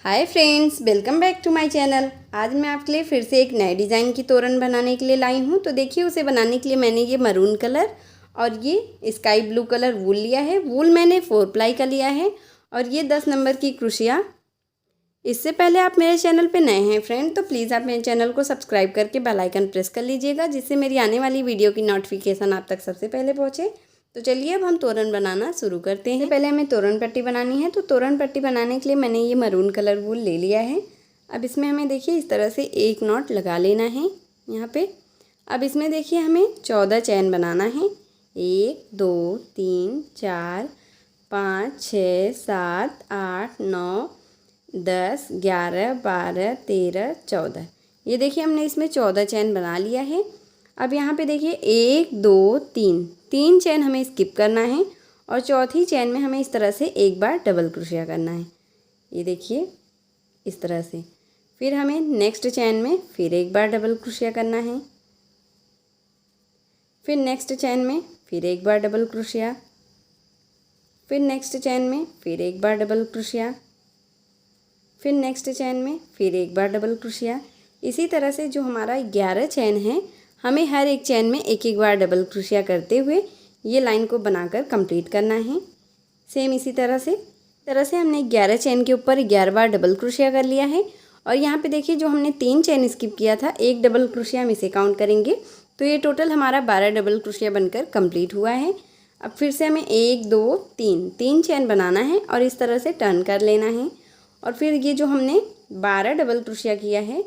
Hi friends, welcome back to my channel. आज मैं आपके लिए फिर से एक नए डिज़ाइन की तोरण बनाने के लिए लाई हूँ। तो देखिए, उसे बनाने के लिए मैंने ये मरून कलर और ये स्काई ब्लू कलर वूल लिया है। वूल मैंने 4 प्लाई का लिया है और ये 10 नंबर की क्रोशिया। इससे पहले आप मेरे चैनल पे नए हैं फ्रेंड, तो प्लीज़ आप मेरे चैनल को सब्सक्राइब करके बेल आइकन प्रेस कर लीजिएगा, जिससे मेरी आने वाली वीडियो की नोटिफिकेशन आप तक सबसे पहले पहुँचे। तो चलिए अब हम तोरण बनाना शुरू करते हैं। पहले हमें तोरण पट्टी बनानी है। तो तोरण पट्टी बनाने के लिए मैंने ये मरून कलर वूल ले लिया है। अब इसमें हमें देखिए इस तरह से एक नॉट लगा लेना है यहाँ पे। अब इसमें देखिए हमें 14 चैन बनाना है। 1 2 3 4 5 6 7 8 9 10 11 12 13 14। ये देखिए हमने इसमें 14 चैन बना लिया है। अब यहाँ पे देखिए 1 2 3 चैन हमें स्किप करना है और चौथी चैन में हमें इस तरह से एक बार डबल क्रोशिया करना है। ये देखिए इस तरह से। फिर हमें नेक्स्ट चैन में फिर एक बार डबल क्रोशिया करना है। फिर नेक्स्ट चैन में फिर एक बार डबल क्रोशिया। फिर नेक्स्ट चैन में फिर एक बार डबल क्रोशिया। फिर नेक्स्ट चैन में फिर एक बार डबल क्रोशिया। इसी तरह से जो हमारा 11 चैन है, हमें हर एक चैन में एक एक बार डबल क्रोशिया करते हुए ये लाइन को बनाकर कंप्लीट करना है। सेम इसी तरह से हमने 11 चैन के ऊपर 11 बार डबल क्रोशिया कर लिया है। और यहाँ पे देखिए जो हमने 3 चैन स्किप किया था, एक डबल क्रोशिया हम इसे काउंट करेंगे, तो ये टोटल हमारा 12 डबल क्रोशिया बनकर कंप्लीट हुआ है। अब फिर से हमें 1 2 3 चैन बनाना है और इस तरह से टर्न कर लेना है। और फिर ये जो हमने 12 डबल क्रोशिया किया है,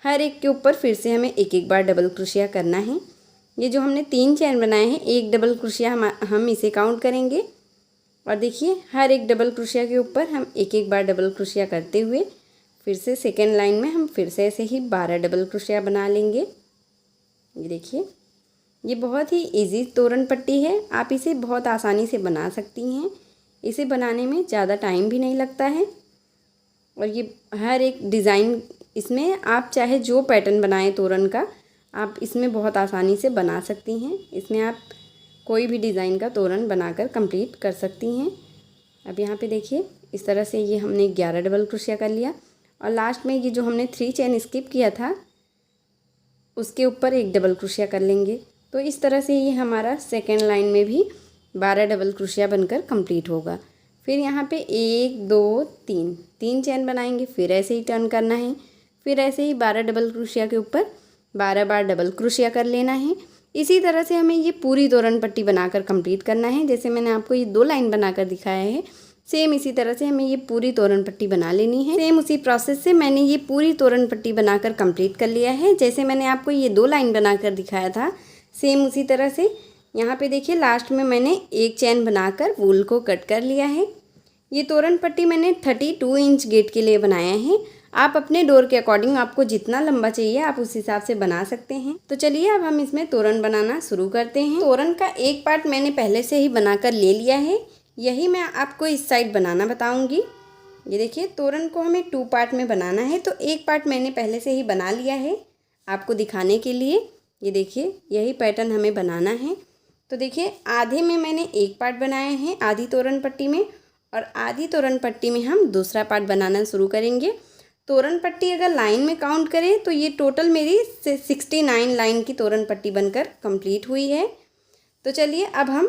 हर एक के ऊपर फिर से हमें एक एक बार डबल क्रोशिया करना है। ये जो हमने 3 चैन बनाए हैं, एक डबल क्रोशिया हम इसे काउंट करेंगे। और देखिए हर एक डबल क्रोशिया के ऊपर हम एक एक बार डबल क्रोशिया करते हुए फिर से सेकेंड लाइन में हम फिर से ऐसे ही 12 डबल क्रोशिया बना लेंगे। ये देखिए, ये बहुत ही इजी तोरण पट्टी है। आप इसे बहुत आसानी से बना सकती हैं। इसे बनाने में ज़्यादा टाइम भी नहीं लगता है। और ये हर एक डिज़ाइन, इसमें आप चाहे जो पैटर्न बनाएं तोरण का, आप इसमें बहुत आसानी से बना सकती हैं। इसमें आप कोई भी डिज़ाइन का तोरण बनाकर कंप्लीट कर सकती हैं। अब यहाँ पे देखिए इस तरह से ये हमने 11 डबल क्रोशिया कर लिया और लास्ट में ये जो हमने 3 चैन स्किप किया था, उसके ऊपर एक डबल क्रोशिया कर लेंगे। तो इस तरह से ये हमारा सेकेंड लाइन में भी 12 डबल क्रोशिया बनकर कंप्लीट होगा। फिर यहाँ पे 1 2 3 चैन बनाएंगे, फिर ऐसे ही टर्न करना है। फिर ऐसे ही 12 डबल क्रोशिया के ऊपर 12 बार डबल क्रोशिया कर लेना है। इसी तरह से हमें ये पूरी तोरण पट्टी बनाकर कंप्लीट करना है। जैसे मैंने आपको ये 2 लाइन बनाकर दिखाया है, सेम इसी तरह से हमें ये पूरी तोरण पट्टी बना लेनी है। सेम उसी प्रोसेस से मैंने ये पूरी तोरण पट्टी बनाकर कंप्लीट कर लिया है। जैसे मैंने आपको ये 2 लाइन बनाकर दिखाया था, सेम उसी तरह से यहाँ पे देखिए लास्ट में मैंने एक चैन बनाकर वूल को कट कर लिया है। ये तोरण पट्टी मैंने 32 इंच गेट के लिए बनाया है। आप अपने डोर के अकॉर्डिंग, आपको जितना लंबा चाहिए आप उस हिसाब से बना सकते हैं। तो चलिए अब हम इसमें तोरण बनाना शुरू करते हैं। तोरण का एक पार्ट मैंने पहले से ही बनाकर ले लिया है, यही मैं आपको इस साइड बनाना बताऊंगी। ये देखिए तोरण को हमें 2 पार्ट में बनाना है, तो एक पार्ट मैंने पहले से ही बना लिया है आपको दिखाने के लिए। ये देखिए यही पैटर्न हमें बनाना है। तो देखिए आधे में मैंने एक पार्ट बनाया है आधी तोरण पट्टी में, और आधी तोरण पट्टी में हम दूसरा पार्ट बनाना शुरू करेंगे। तोरण पट्टी अगर लाइन में काउंट करें तो ये टोटल मेरी 69 लाइन की तोरण पट्टी बनकर कंप्लीट हुई है। तो चलिए अब हम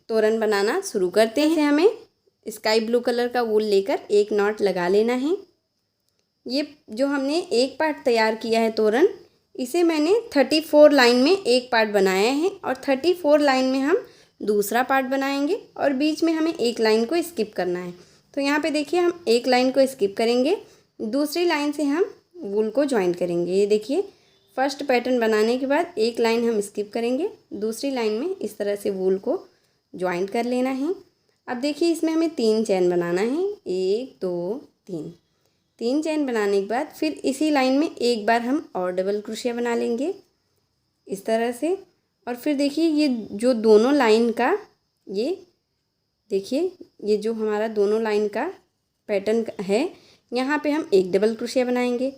तोरण बनाना शुरू करते हैं। हमें स्काई ब्लू कलर का वूल लेकर एक नॉट लगा लेना है। ये जो हमने एक पार्ट तैयार किया है तोरण, इसे मैंने 34 लाइन में एक पार्ट बनाया है और 34 लाइन में हम दूसरा पार्ट बनाएंगे और बीच में हमें एक लाइन को स्किप करना है। तो यहाँ पे देखिए हम एक लाइन को स्किप करेंगे, दूसरी लाइन से हम वूल को ज्वाइन करेंगे। ये देखिए फर्स्ट पैटर्न बनाने के बाद एक लाइन हम स्किप करेंगे, दूसरी लाइन में इस तरह से वूल को ज्वाइन कर लेना है। अब देखिए इसमें हमें 3 चैन बनाना है। 1 2 3 चैन बनाने के बाद फिर इसी लाइन में एक बार हम और डबल क्रोशिया बना लेंगे इस तरह से। और फिर देखिए ये जो दोनों लाइन का, ये देखिए ये जो हमारा दोनों लाइन का पैटर्न है, यहाँ पे हम एक डबल क्रोशिया बनाएंगे।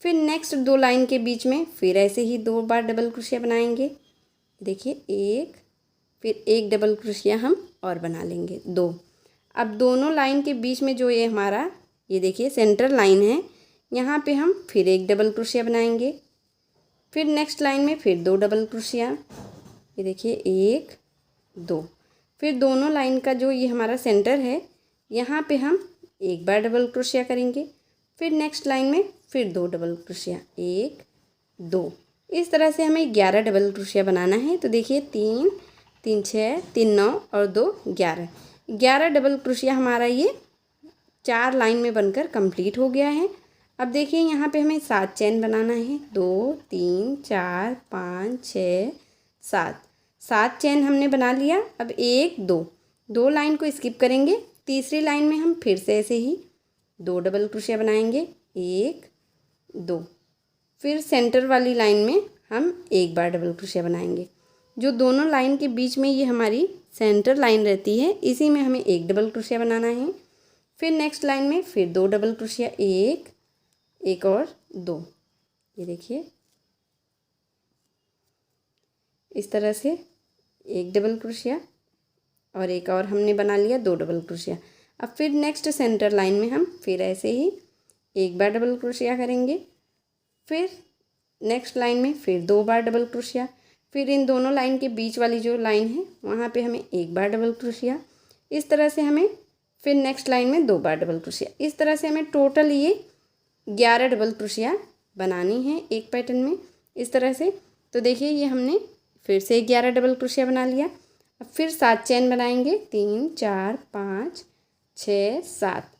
फिर नेक्स्ट 2 लाइन के बीच में फिर ऐसे ही 2 बार डबल क्रोशिया बनाएंगे। देखिए एक, फिर एक डबल क्रोशिया हम और बना लेंगे 2। अब दोनों लाइन के बीच में जो ये हमारा ये देखिए सेंटर लाइन है, यहाँ पे हम फिर एक डबल क्रोशिया बनाएंगे। फिर नेक्स्ट लाइन में फिर 2 डबल क्रोशिया, ये देखिए 1 2। फिर दोनों लाइन का जो ये हमारा सेंटर है, यहाँ पे हम एक बार डबल क्रोशिया करेंगे। फिर नेक्स्ट लाइन में फिर 2 डबल क्रोशिया, 1 2। इस तरह से हमें 11 डबल क्रोशिया बनाना है। तो देखिए 3 3 6 3 9 और 2 11, 11 डबल क्रोशिया हमारा ये 4 लाइन में बनकर कंप्लीट हो गया है। अब देखिए यहाँ पे हमें 7 चेन बनाना है। 2 3 4 5 6 7, 7 चेन हमने बना लिया। अब 1 2, 2 लाइन को स्किप करेंगे। तीसरी लाइन में हम फिर से ऐसे ही 2 डबल क्रोशिया बनाएंगे, 1 2। फिर सेंटर वाली लाइन में हम एक बार डबल क्रोशिया बनाएंगे। जो दोनों लाइन के बीच में ये हमारी सेंटर लाइन रहती है, इसी में हमें एक डबल क्रोशिया बनाना है। फिर नेक्स्ट लाइन में फिर 2 डबल क्रोशिया, 1 और 2। ये देखिए इस तरह से एक डबल क्रोशिया और एक और हमने बना लिया 2 डबल क्रोशिया। अब फिर नेक्स्ट सेंटर लाइन में हम फिर ऐसे ही एक बार डबल क्रोशिया करेंगे। फिर नेक्स्ट लाइन में फिर 2 बार डबल क्रोशिया। फिर इन दोनों लाइन के बीच वाली जो लाइन है, वहाँ पे हमें एक बार डबल क्रोशिया। इस तरह से हमें फिर नेक्स्ट लाइन में 2 बार डबल क्रोशिया। इस तरह से हमें टोटल ये 11 डबल क्रोशिया बनानी है एक पैटर्न में, इस तरह से। तो देखिए ये हमने फिर से 11 डबल क्रोशिया बना लिया। अब फिर 7 चेन बनाएंगे, 3 4 5 6 7।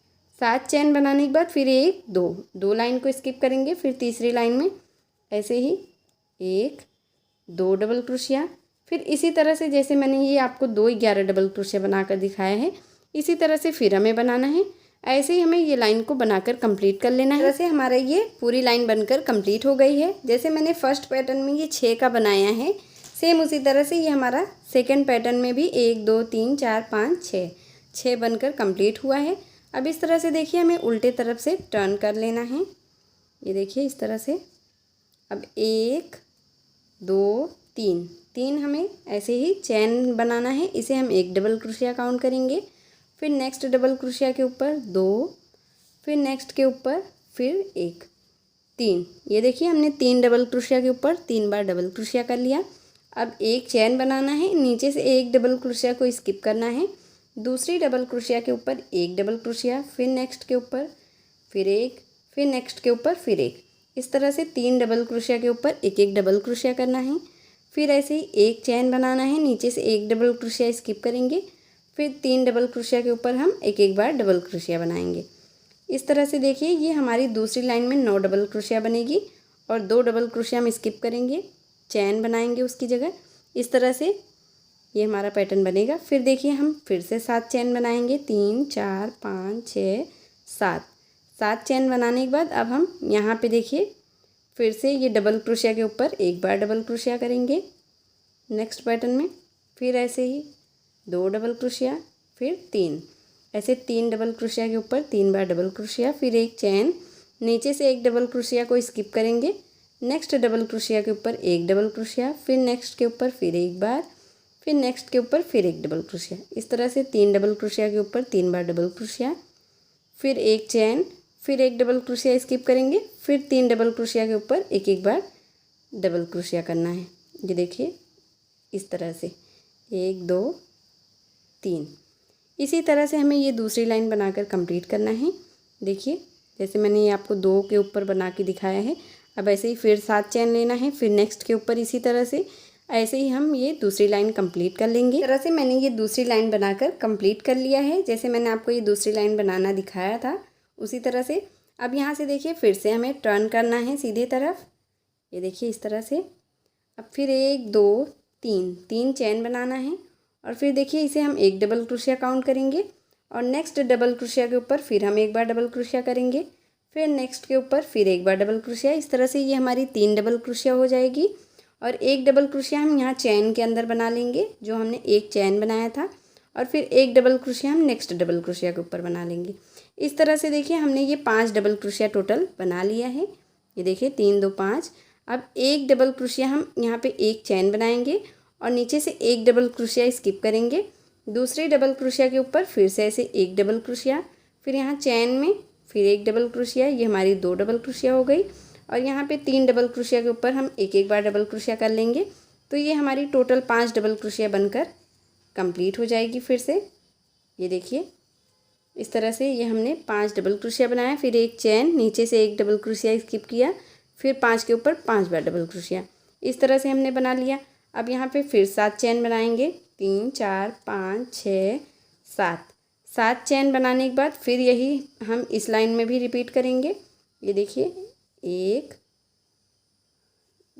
7 चेन बनाने के बाद फिर 1 2, 2 लाइन को स्किप करेंगे। फिर तीसरी लाइन में ऐसे ही 1 2 डबल क्रोशिया। फिर इसी तरह से जैसे मैंने ये आपको 2 11 डबल क्रोशिया बनाकर दिखाया है, इसी तरह से फिर हमें बनाना है। ऐसे ही हमें ये लाइन को बनाकर कंप्लीट कर लेना है। तरह से हमारा ये पूरी लाइन बनकर कंप्लीट हो गई है। जैसे मैंने फर्स्ट पैटर्न में ये 6 का बनाया है, सेम उसी तरह से ये हमारा सेकेंड पैटर्न में भी 1 2 3 4 5 6 बनकर कंप्लीट हुआ है। अब इस तरह से देखिए हमें उल्टे तरफ से टर्न कर लेना है। ये देखिए इस तरह से। अब 1 2 3, 3 हमें ऐसे ही चैन बनाना है। इसे हम एक डबल क्रोशिया काउंट करेंगे। फिर नेक्स्ट डबल क्रोशिया के ऊपर 2, फिर नेक्स्ट के ऊपर फिर 1 3। ये देखिए हमने 3 डबल क्रोशिया के ऊपर 3 बार डबल क्रोशिया कर लिया। अब एक चैन बनाना है, नीचे से एक डबल क्रोशिया को स्किप करना है। दूसरी डबल क्रोशिया के ऊपर एक डबल क्रोशिया, फिर नेक्स्ट के ऊपर फिर 1, फिर नेक्स्ट के ऊपर फिर 1। इस तरह से 3 डबल क्रोशिया के ऊपर एक एक डबल क्रोशिया करना है। फिर ऐसे ही एक चैन बनाना है, नीचे से एक डबल क्रोशिया स्किप करेंगे। फिर 3 डबल क्रोशिया के ऊपर हम एक एक बार डबल क्रोशिया बनाएंगे। इस तरह से देखिए ये हमारी दूसरी लाइन में 9 डबल क्रोशिया बनेगी और 2 डबल क्रोशिया हम स्किप करेंगे, चैन बनाएंगे उसकी जगह। इस तरह से ये हमारा पैटर्न बनेगा। फिर देखिए हम फिर से 7 चैन बनाएंगे, 3 4 5 6 7। 7 चैन बनाने के बाद अब हम यहाँ पे देखिए फिर से ये डबल क्रोशिया के ऊपर एक बार डबल क्रोशिया करेंगे नेक्स्ट पैटर्न में। फिर ऐसे ही 2 डबल क्रोशिया, फिर 3, ऐसे 3 डबल क्रोशिया के ऊपर 3 बार डबल क्रोशिया, फिर एक चैन, नीचे से एक डबल क्रोशिया को स्किप करेंगे। नेक्स्ट डबल क्रोशिया के ऊपर एक डबल क्रोशिया, फिर नेक्स्ट के ऊपर फिर एक बार, फिर नेक्स्ट के ऊपर फिर एक डबल क्रोशिया। इस तरह से 3 डबल क्रोशिया के ऊपर 3 बार डबल क्रोशिया, फिर एक चैन, फिर एक डबल क्रोशिया स्किप करेंगे। फिर 3 डबल क्रोशिया के ऊपर एक एक बार डबल क्रोशिया करना है। ये देखिए इस तरह से 1 2 3। इसी तरह से हमें ये दूसरी लाइन बनाकर कंप्लीट करना है। देखिए जैसे मैंने ये आपको 2 के ऊपर बना के दिखाया है। अब ऐसे ही फिर 7 चैन लेना है, फिर नेक्स्ट के ऊपर इसी तरह से ऐसे ही हम ये दूसरी लाइन कंप्लीट कर लेंगे। इस तरह से मैंने ये दूसरी लाइन बनाकर कंप्लीट कर लिया है। जैसे मैंने आपको ये दूसरी लाइन बनाना दिखाया था उसी तरह से। अब यहाँ से देखिए फिर से हमें टर्न करना है सीधे तरफ। ये देखिए इस तरह से। अब फिर 1 2 3, 3 चैन बनाना है और फिर देखिए इसे हम एक डबल क्रोशिया काउंट करेंगे और नेक्स्ट डबल क्रोशिया के ऊपर फिर हम एक बार डबल क्रोशिया करेंगे, फिर नेक्स्ट के ऊपर फिर एक बार डबल क्रोशिया। इस तरह से ये हमारी 3 डबल क्रोशिया हो जाएगी और एक डबल क्रोशिया हम यहाँ चैन के अंदर बना लेंगे जो हमने एक चैन बनाया था, और फिर एक डबल क्रोशिया हम नेक्स्ट डबल क्रोशिया के ऊपर बना लेंगे। इस तरह से देखिए हमने ये 5 डबल क्रोशिया टोटल बना लिया है। ये देखिए 3 2 5। अब एक डबल क्रोशिया हम यहाँ पे एक चैन बनाएंगे और नीचे से एक डबल क्रोशिया स्किप करेंगे। दूसरे डबल क्रोशिया के ऊपर फिर से ऐसे एक डबल क्रोशिया, फिर यहाँ चैन में फिर एक डबल क्रोशिया, ये हमारी 2 डबल क्रोशिया हो गई। और यहाँ पे 3 डबल क्रोशिया के ऊपर हम एक एक बार डबल क्रोशिया कर लेंगे, तो ये हमारी टोटल 5 डबल क्रोशिया बनकर कंप्लीट हो जाएगी। फिर से ये देखिए इस तरह से ये हमने 5 डबल क्रोशिया बनाया, फिर एक चैन, नीचे से एक डबल क्रोशिया स्किप किया, फिर 5 के ऊपर 5 बार डबल क्रोशिया, इस तरह से हमने बना लिया। अब यहाँ पे फिर 7 चैन बनाएंगे, 3 4 5 6 7, 7 चैन बनाने के बाद फिर यही हम इस लाइन में भी रिपीट करेंगे। ये देखिए 1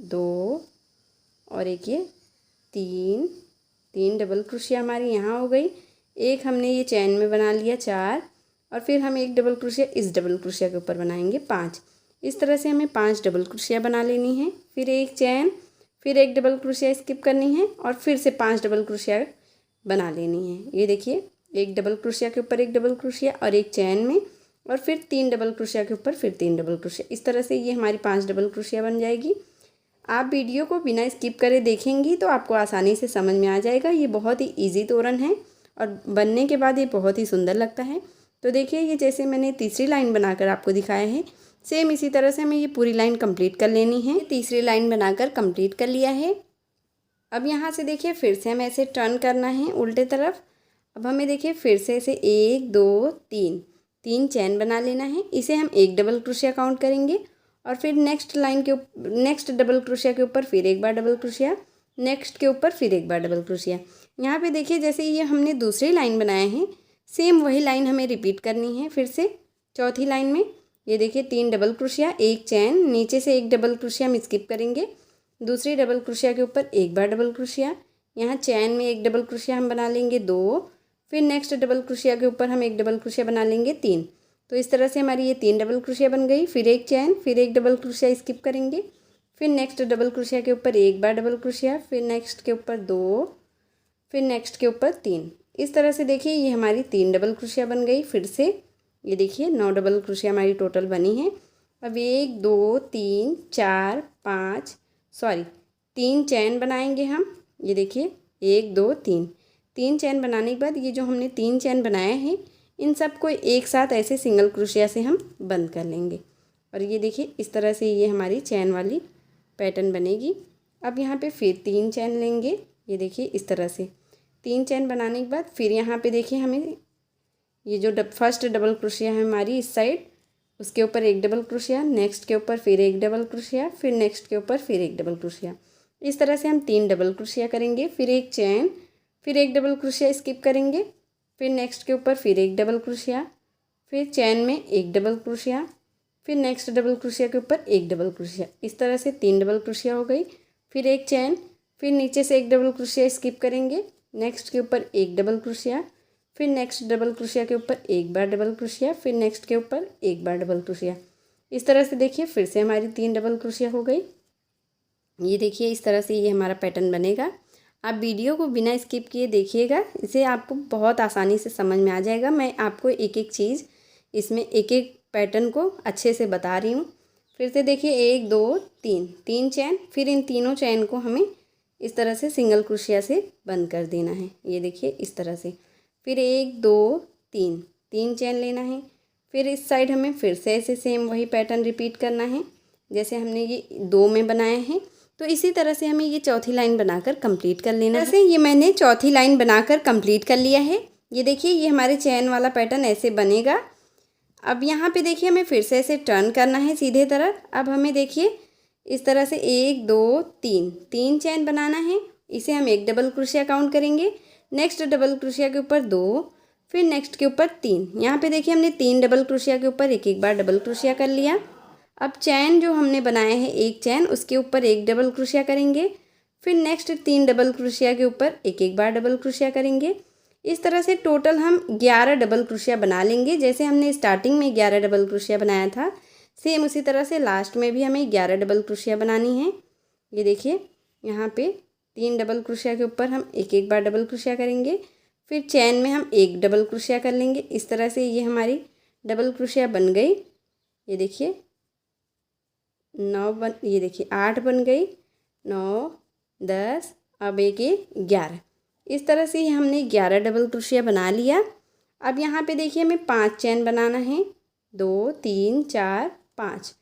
2 और एक ये 3 डबल क्रोशिया हमारी यहाँ हो गई। एक हमने ये चैन में बना लिया 4, और फिर हम एक डबल क्रोशिया इस डबल क्रोशिया के ऊपर बनाएंगे 5। इस तरह से हमें 5 डबल क्रोशिया बना लेनी है, फिर एक चैन, फिर एक डबल क्रोशिया स्किप करनी है और फिर से 5 डबल क्रोशिया बना लेनी है। ये देखिए एक डबल क्रोशिया के ऊपर एक डबल क्रोशिया और एक चैन में, और फिर 3 डबल क्रोशिया के ऊपर फिर 3 डबल क्रोशिया, इस तरह से ये हमारी 5 डबल क्रोशिया बन जाएगी। आप वीडियो को बिना स्किप करे देखेंगी तो आपको आसानी से समझ में आ जाएगा। ये बहुत ही इजी तोरण है और बनने के बाद ये बहुत ही सुंदर लगता है। तो देखिए ये जैसे मैंने तीसरी लाइन बनाकर आपको दिखाया है, सेम इसी तरह से हमें ये पूरी लाइन कंप्लीट कर लेनी है। तीसरी लाइन बनाकर कंप्लीट कर लिया है। अब यहाँ से देखिए फिर से हमें ऐसे टर्न करना है उल्टे तरफ। अब हमें देखिए फिर से ऐसे 1 2 3 चैन बना लेना है, इसे हम एक डबल क्रोशिया काउंट करेंगे और फिर नेक्स्ट लाइन के नेक्स्ट डबल क्रोशिया के ऊपर फिर एक बार डबल क्रोशिया, नेक्स्ट के ऊपर फिर एक बार डबल क्रोशिया। यहाँ पे देखिए जैसे ये हमने दूसरी लाइन बनाए हैं, सेम वही लाइन हमें रिपीट करनी है। फिर से चौथी लाइन में ये देखिए 3 डबल क्रोशिया, एक चैन, नीचे से एक डबल क्रोशिया हम स्किप करेंगे, दूसरी डबल क्रोशिया के ऊपर एक बार डबल क्रोशिया, यहाँ चैन में एक डबल क्रोशिया हम बना लेंगे 2, फिर नेक्स्ट डबल क्रोशिया के ऊपर हम एक डबल क्रोशिया बना लेंगे 3। तो इस तरह से हमारी ये 3 डबल क्रोशिया बन गई। फिर एक चैन, फिर एक डबल क्रोशिया स्किप करेंगे, फिर नेक्स्ट डबल क्रोशिया के ऊपर एक बार डबल क्रोशिया, फिर नेक्स्ट के ऊपर 2, फिर नेक्स्ट के ऊपर 3। इस तरह से देखिए ये हमारी 3 डबल क्रोशिया बन गई। फिर से ये देखिए 9 डबल क्रोशिया हमारी टोटल बनी है। अब 1 2 3 4 5 3 चैन बनाएंगे हम। ये देखिए 1 2 3 चैन बनाने के बाद ये जो हमने 3 चैन बनाए हैं इन सब को एक साथ ऐसे सिंगल क्रोशिया से हम बंद कर लेंगे। और ये देखिए इस तरह से ये हमारी चैन वाली पैटर्न बनेगी। अब यहाँ पे फिर 3 चैन लेंगे। ये देखिए इस तरह से 3 चैन बनाने के बाद फिर यहाँ पे देखिए हमें ये जो फर्स्ट डबल क्रोशिया है हमारी इस साइड, उसके ऊपर एक डबल क्रोशिया, नेक्स्ट के ऊपर फिर एक डबल क्रोशिया, फिर नेक्स्ट के ऊपर फिर एक डबल क्रोशिया। इस तरह से हम 3 डबल क्रोशिया करेंगे, फिर एक चैन, फिर एक डबल क्रोशिया स्किप करेंगे, फिर नेक्स्ट के ऊपर फिर एक डबल क्रोशिया, फिर चैन में एक डबल क्रोशिया, फिर नेक्स्ट डबल क्रोशिया के ऊपर एक डबल क्रोशिया। इस तरह से 3 डबल क्रोशिया हो गई। फिर एक चैन, फिर नीचे से एक डबल क्रोशिया स्किप करेंगे, नेक्स्ट के ऊपर एक डबल क्रोशिया, फिर नेक्स्ट डबल क्रोशिया के ऊपर एक बार डबल क्रोशिया, फिर नेक्स्ट के ऊपर एक बार डबल क्रोशिया। इस तरह से देखिए फिर से हमारी 3 डबल क्रोशिया हो गई। ये देखिए इस तरह से ये हमारा पैटर्न बनेगा। आप वीडियो को बिना स्किप किए देखिएगा, इसे आपको बहुत आसानी से समझ में आ जाएगा। मैं आपको एक एक चीज़ इसमें एक एक पैटर्न को अच्छे से बता रही हूँ। फिर से देखिए 1 2 3 चैन, फिर इन तीनों चैन को हमें इस तरह से सिंगल क्रोशिया से बंद कर देना है। ये देखिए इस तरह से फिर 1 2 3 चैन लेना है। फिर इस साइड हमें फिर से ऐसे सेम वही पैटर्न रिपीट करना है जैसे हमने ये 2 में बनाए हैं। तो इसी तरह से हमें ये चौथी लाइन बनाकर कंप्लीट कर लेना है। वैसे ये मैंने चौथी लाइन बनाकर कंप्लीट कर लिया है। ये देखिए ये हमारे चैन वाला पैटर्न ऐसे बनेगा। अब यहाँ पे देखिए हमें फिर से ऐसे टर्न करना है सीधे तरफ। अब हमें देखिए इस तरह से 1 2 3 चैन बनाना है, इसे हम एक डबल क्रोशिया काउंट करेंगे, नेक्स्ट डबल क्रोशिया के ऊपर 2, फिर नेक्स्ट के ऊपर 3। यहाँ पे देखिए हमने 3 डबल क्रोशिया के ऊपर एक एक बार डबल क्रोशिया कर लिया। अब चैन जो हमने बनाए हैं एक चैन, उसके ऊपर एक डबल क्रोशिया करेंगे, फिर नेक्स्ट 3 डबल क्रोशिया के ऊपर एक एक बार डबल क्रोशिया करेंगे। इस तरह से टोटल हम 11 डबल क्रोशिया बना लेंगे। जैसे हमने स्टार्टिंग में 11 डबल क्रोशिया बनाया था, सेम उसी तरह से लास्ट में भी हमें 11 डबल क्रोशिया बनानी है। ये देखिए यहाँ पे 3 डबल क्रोशिया के ऊपर हम एक एक बार डबल क्रोशिया करेंगे, फिर चैन में हम एक डबल क्रोशिया कर लेंगे। इस तरह से ये हमारी डबल क्रोशिया बन गई। ये देखिए 9 ये देखिए 8 बन गई, 9 10, अब एक 11। इस तरह से हमने 11 डबल क्रोशिया बना लिया। अब यहाँ पे देखिए हमें 5 चैन बनाना है। 2 3 4 5।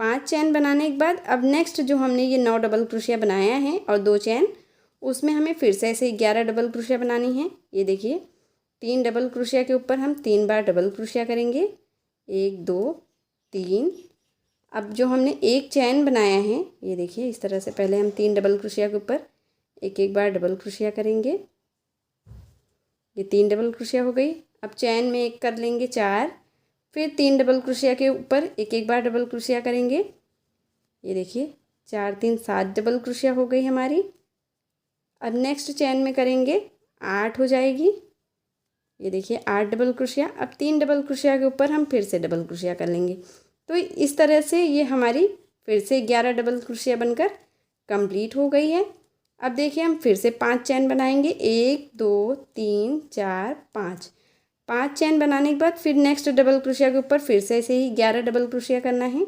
5 चैन बनाने के बाद अब नेक्स्ट जो हमने ये 9 डबल क्रोशिया बनाया है और 2 चैन, उसमें हमें फिर से ऐसे 11 डबल क्रोशिया बनानी है। ये देखिए 3 डबल क्रोशिया के ऊपर हम 3 बार डबल क्रोशिया करेंगे, 1 2 3। अब जो हमने एक चैन बनाया है, ये देखिए इस तरह से पहले हम 3 डबल क्रोशिया के ऊपर एक एक बार डबल क्रोशिया करेंगे। ये 3 डबल क्रोशिया हो गई। अब चैन में एक कर लेंगे 4, फिर 3 डबल क्रोशिया के ऊपर एक एक बार डबल क्रोशिया करेंगे। ये देखिए 4 3 7 डबल क्रोशिया हो गई हमारी। अब नेक्स्ट चैन में करेंगे 8 हो जाएगी। ये देखिए 8 डबल क्रोशिया। अब 3 डबल क्रोशिया के ऊपर हम फिर से डबल क्रोशिया कर लेंगे। तो इस तरह से ये हमारी फिर से 11 डबल क्रोशिया बनकर कंप्लीट हो गई है। अब देखिए हम फिर से 5 चैन बनाएंगे, 1 2 3 4 5। 5 चैन बनाने के बाद फिर नेक्स्ट डबल क्रोशिया के ऊपर फिर से ऐसे ही 11 डबल क्रोशिया करना है।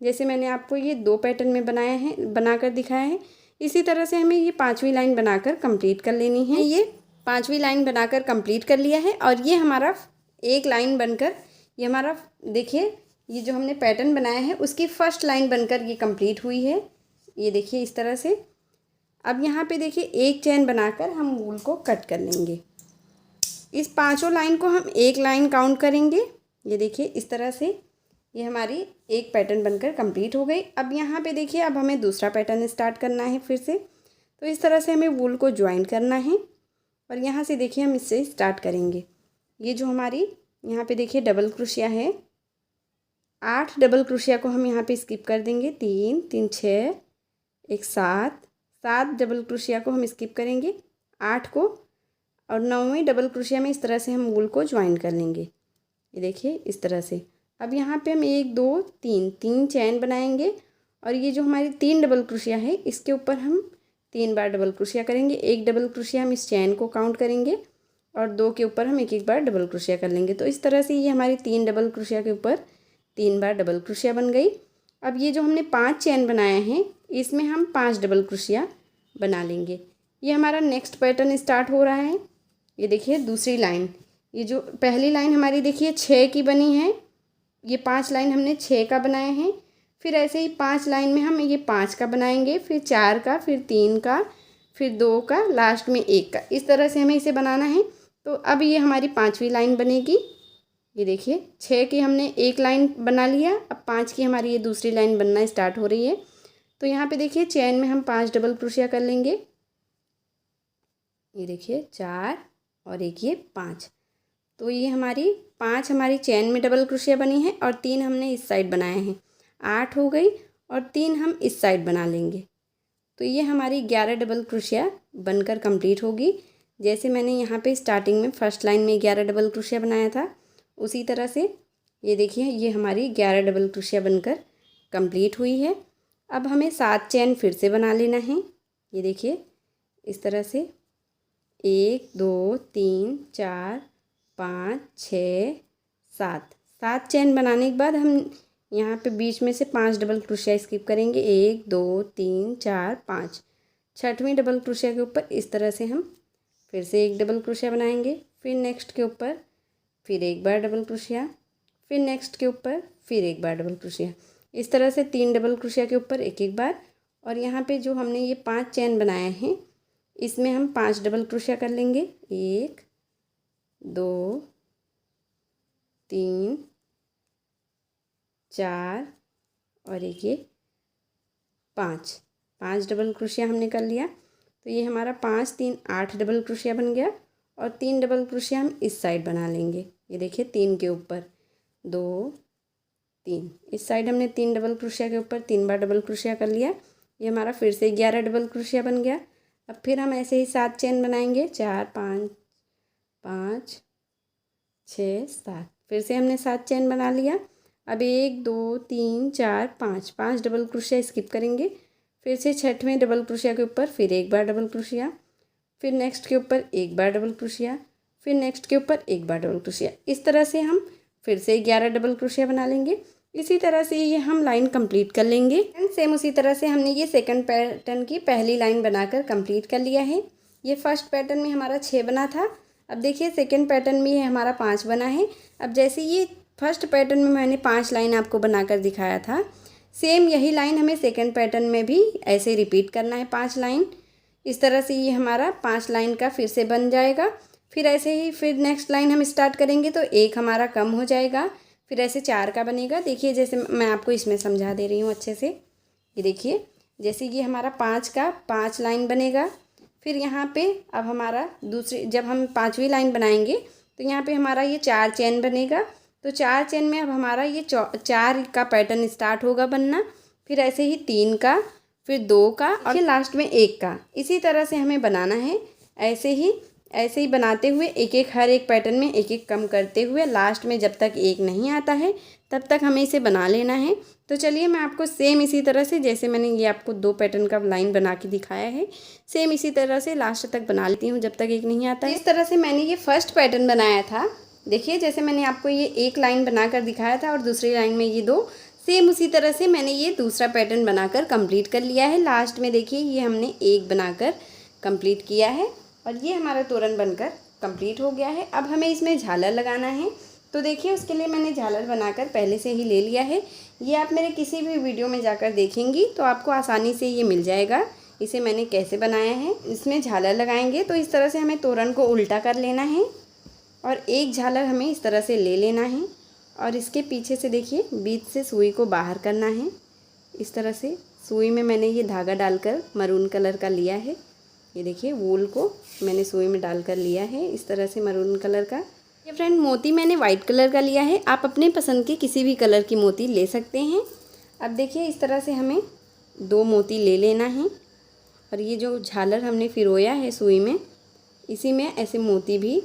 जैसे मैंने आपको ये 2 पैटर्न में बनाया है, बनाकर दिखाया है, इसी तरह से हमें ये 5वीं लाइन बनाकर कंप्लीट कर लेनी है। ये 5वीं लाइन बनाकर कंप्लीट कर लिया है और ये हमारा एक लाइन बनकर, ये हमारा देखिए ये जो हमने पैटर्न बनाया है उसकी फर्स्ट लाइन बनकर ये कंप्लीट हुई है। ये देखिए इस तरह से। अब यहाँ पे देखिए एक चैन बनाकर हम वूल को कट कर लेंगे। इस पांचों लाइन को हम एक लाइन काउंट करेंगे। ये देखिए इस तरह से ये हमारी एक पैटर्न बनकर कंप्लीट हो गई। अब यहाँ पे देखिए अब हमें दूसरा पैटर्न स्टार्ट करना है फिर से। तो इस तरह से हमें वूल को ज्वाइन करना है और यहाँ से देखिए हम इससे स्टार्ट करेंगे। ये जो हमारी यहाँ पे देखिए डबल क्रोशिया है, 8 डबल क्रोशिया को हम यहाँ पे स्किप कर देंगे। 3 3 6 1 7 7 डबल क्रोशिया को हम स्किप करेंगे, 8 को, और 9वीं डबल क्रोशिया में इस तरह से हम वूल को ज्वाइन कर लेंगे। ये देखिए इस तरह से। अब यहाँ पे हम 1 2 3 चैन बनाएंगे और ये जो हमारी 3 डबल क्रोशिया है इसके ऊपर हम 3 बार डबल क्रोशिया करेंगे। एक डबल क्रोशिया हम इस चैन को काउंट करेंगे और 2 के ऊपर हम एक एक बार डबल क्रोशिया कर लेंगे। तो इस तरह से ये हमारी 3 डबल क्रोशिया के ऊपर 3 बार डबल क्रोशिया बन गई। अब ये जो हमने 5 चैन बनाए हैं इसमें हम 5 डबल क्रोशिया बना लेंगे। ये हमारा नेक्स्ट पैटर्न स्टार्ट हो रहा है। ये देखिए दूसरी लाइन, ये जो पहली लाइन हमारी देखिए 6 की बनी है, ये 5 लाइन हमने 6 का बनाए हैं। फिर ऐसे ही 5 लाइन में हम ये 5 का बनाएंगे, फिर 4 का, फिर 3 का, फिर 2 का, लास्ट में 1 का। इस तरह से हमें इसे बनाना है। तो अब ये हमारी 5वीं लाइन बनेगी। ये देखिए 6 की हमने एक लाइन बना लिया, अब 5 की हमारी ये दूसरी लाइन बनना स्टार्ट हो रही है। तो यहाँ पे देखिए चैन में हम 5 डबल क्रोशिया कर लेंगे। ये देखिए 4 और एक ये 5। तो ये हमारी 5 हमारी चैन में डबल क्रोशिया बनी है और 3 हमने इस साइड बनाए हैं, 8 हो गई, और 3 हम इस साइड बना लेंगे। तो ये हमारी 11 डबल क्रोशिया बनकर कंप्लीट होगी। जैसे मैंने यहाँ पे स्टार्टिंग में फर्स्ट लाइन में 11 डबल क्रोशिया बनाया था, उसी तरह से ये देखिए ये हमारी 11 डबल क्रोशिया बनकर कंप्लीट हुई है। अब हमें 7 चैन फिर से बना लेना है। ये देखिए इस तरह से 1 2 3 4 5 6 7 7 चैन बनाने के बाद हम यहाँ पे बीच में से 5 डबल क्रोशिया स्किप करेंगे। 1 2 3 4 5। 6वीं डबल क्रोशिया के ऊपर इस तरह से हम फिर से एक डबल क्रोशिया बनाएंगे, फिर नेक्स्ट के ऊपर फिर एक बार डबल क्रोशिया, फिर नेक्स्ट के ऊपर फिर एक बार डबल क्रोशिया। इस तरह से 3 डबल क्रोशिया के ऊपर एक एक बार। और यहाँ पे जो हमने ये 5 चैन बनाए हैं इसमें हम 5 डबल क्रोशिया कर लेंगे। 1 2 3 4 और एक ये 5 डबल क्रोशिया हमने कर लिया। तो ये हमारा 5 3 8 डबल क्रोशिया बन गया और 3 डबल क्रोशिया हम इस साइड बना लेंगे। ये देखिए 3 के ऊपर 2 3, इस साइड हमने 3 डबल क्रोशिया के ऊपर 3 बार डबल क्रोशिया कर लिया। ये हमारा फिर से 11 डबल क्रोशिया बन गया। अब फिर हम ऐसे ही 7 चैन बनाएंगे, 4 5 5 6 7। फिर से हमने 7 चैन बना लिया। अब 1 2 3 4 5 5 डबल क्रोशिया स्किप करेंगे। फिर से 6वें डबल क्रोशिया के ऊपर फिर एक बार डबल क्रोशिया, फिर नेक्स्ट के ऊपर एक बार डबल क्रोशिया, फिर नेक्स्ट के ऊपर एक बार डबल क्रोशिया। इस तरह से हम फिर से 11 डबल क्रोशिया बना लेंगे। इसी तरह से ये हम लाइन कंप्लीट कर लेंगे। एंड सेम उसी तरह से हमने ये सेकंड पैटर्न की पहली लाइन बनाकर कंप्लीट कर लिया है। ये फर्स्ट पैटर्न में हमारा 6 बना था। अब देखिए सेकंड पैटर्न में हमारा 5 बना है। अब जैसे ये फर्स्ट पैटर्न में मैंने 5 लाइन आपको बनाकर दिखाया था, सेम यही लाइन हमें सेकंड पैटर्न में भी ऐसे रिपीट करना है 5 लाइन। इस तरह से ये हमारा 5 लाइन का फिर से बन जाएगा। फिर ऐसे ही फिर नेक्स्ट लाइन हम स्टार्ट करेंगे तो एक हमारा कम हो जाएगा, फिर ऐसे 4 का बनेगा। देखिए जैसे मैं आपको इसमें समझा दे रही हूँ अच्छे से। ये देखिए जैसे ये हमारा 5 का 5 लाइन बनेगा। फिर यहाँ पे अब हमारा दूसरी, जब हम 5वीं लाइन बनाएंगे तो यहाँ पे हमारा ये 4 चेन बनेगा। तो 4 चेन में अब हमारा ये 4 का पैटर्न स्टार्ट होगा बनना। फिर ऐसे ही 3 का, फिर 2 का और फिर लास्ट में 1 का। इसी तरह से हमें बनाना है। ऐसे ही बनाते हुए एक एक हर एक पैटर्न में एक एक कम करते हुए लास्ट में जब तक 1 नहीं आता है तब तक हमें इसे बना लेना है। तो चलिए मैं आपको सेम इसी तरह से, जैसे मैंने ये आपको 2 पैटर्न का लाइन बना के दिखाया है, सेम इसी तरह से लास्ट तक बना लेती हूँ जब तक 1 नहीं आता है। इस तरह से मैंने ये फर्स्ट पैटर्न बनाया था। देखिए जैसे मैंने आपको ये 1 लाइन बनाकर दिखाया था और दूसरी लाइन में ये 2, सेम उसी तरह से मैंने ये दूसरा पैटर्न बनाकर कंप्लीट कर लिया है। लास्ट में देखिए ये हमने 1 बनाकर कंप्लीट किया है और ये हमारा तोरण बनकर कंप्लीट हो गया है। अब हमें इसमें झालर लगाना है। तो देखिए उसके लिए मैंने झालर बनाकर पहले से ही ले लिया है। ये आप मेरे किसी भी वीडियो में जाकर देखेंगी तो आपको आसानी से ये मिल जाएगा, इसे मैंने कैसे बनाया है। इसमें झालर लगाएंगे तो इस तरह से हमें तोरण को उल्टा कर लेना है और एक झालर हमें इस तरह से ले लेना है और इसके पीछे से देखिए बीच से सुई को बाहर करना है। इस तरह से सुई में मैंने ये धागा डालकर मरून कलर का लिया है। ये देखिए वूल को मैंने सुई में डालकर लिया है इस तरह से मरून कलर का। ये फ्रेंड मोती मैंने वाइट कलर का लिया है, आप अपने पसंद के किसी भी कलर की मोती ले सकते हैं। अब देखिए इस तरह से हमें 2 मोती ले लेना है और ये जो झालर हमने फिरोया है सुई में, इसी में ऐसे मोती भी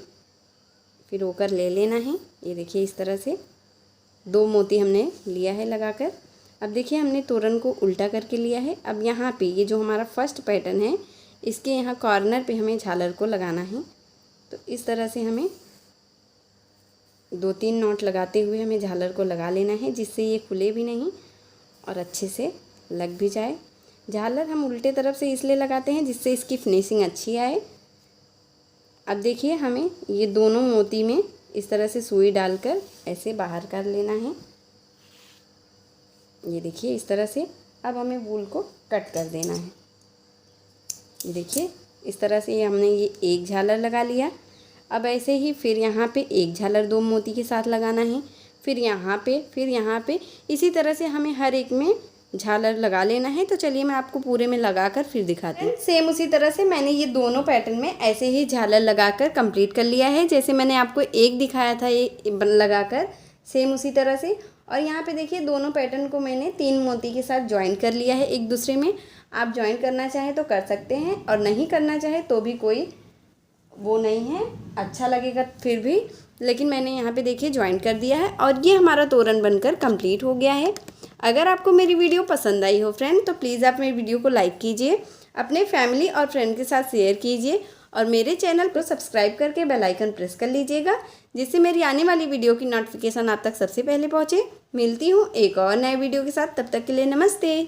फिरोकर ले लेना है। ये देखिए इस तरह से 2 मोती हमने लिया है लगाकर। अब देखिए हमने तोरण को उल्टा करके लिया है। अब यहाँ पे ये जो हमारा फर्स्ट पैटर्न है इसके यहाँ कॉर्नर पे हमें झालर को लगाना है। तो इस तरह से हमें 2-3 नॉट लगाते हुए हमें झालर को लगा लेना है, जिससे ये खुले भी नहीं और अच्छे से लग भी जाए। झालर हम उल्टे तरफ से इसलिए लगाते हैं जिससे इसकी फिनिशिंग अच्छी आए। अब देखिए हमें ये दोनों मोती में इस तरह से सुई डालकर ऐसे बाहर कर लेना है। ये देखिए इस तरह से। अब हमें वूल को कट कर देना है। ये देखिए इस तरह से हमने ये 1 झालर लगा लिया। अब ऐसे ही फिर यहाँ पे 1 झालर 2 मोती के साथ लगाना है, फिर यहाँ पे इसी तरह से हमें हर एक में झालर लगा लेना है। तो चलिए मैं आपको पूरे में लगाकर फिर दिखाती हूँ। सेम उसी तरह से मैंने ये दोनों पैटर्न में ऐसे ही झालर लगाकर कंप्लीट कर लिया है, जैसे मैंने आपको 1 दिखाया था ये लगाकर, सेम उसी तरह से। और यहाँ पे देखिए दोनों पैटर्न को मैंने 3 मोती के साथ ज्वाइन कर लिया है एक दूसरे में। आप ज्वाइन करना चाहें तो कर सकते हैं और नहीं करना चाहे तो भी कोई वो नहीं है, अच्छा लगेगा फिर भी। लेकिन मैंने यहाँ पे देखिए ज्वाइन कर दिया है और ये हमारा तोरण बनकर कंप्लीट हो गया है। अगर आपको मेरी वीडियो पसंद आई हो फ्रेंड तो प्लीज़ आप मेरी वीडियो को लाइक कीजिए, अपने फैमिली और फ्रेंड के साथ शेयर कीजिए और मेरे चैनल को सब्सक्राइब करके बेल आइकन प्रेस कर लीजिएगा, जिससे मेरी आने वाली वीडियो की नोटिफिकेशन आप तक सबसे पहले पहुँचे। मिलती हूँ एक और नए वीडियो के साथ, तब तक के लिए नमस्ते।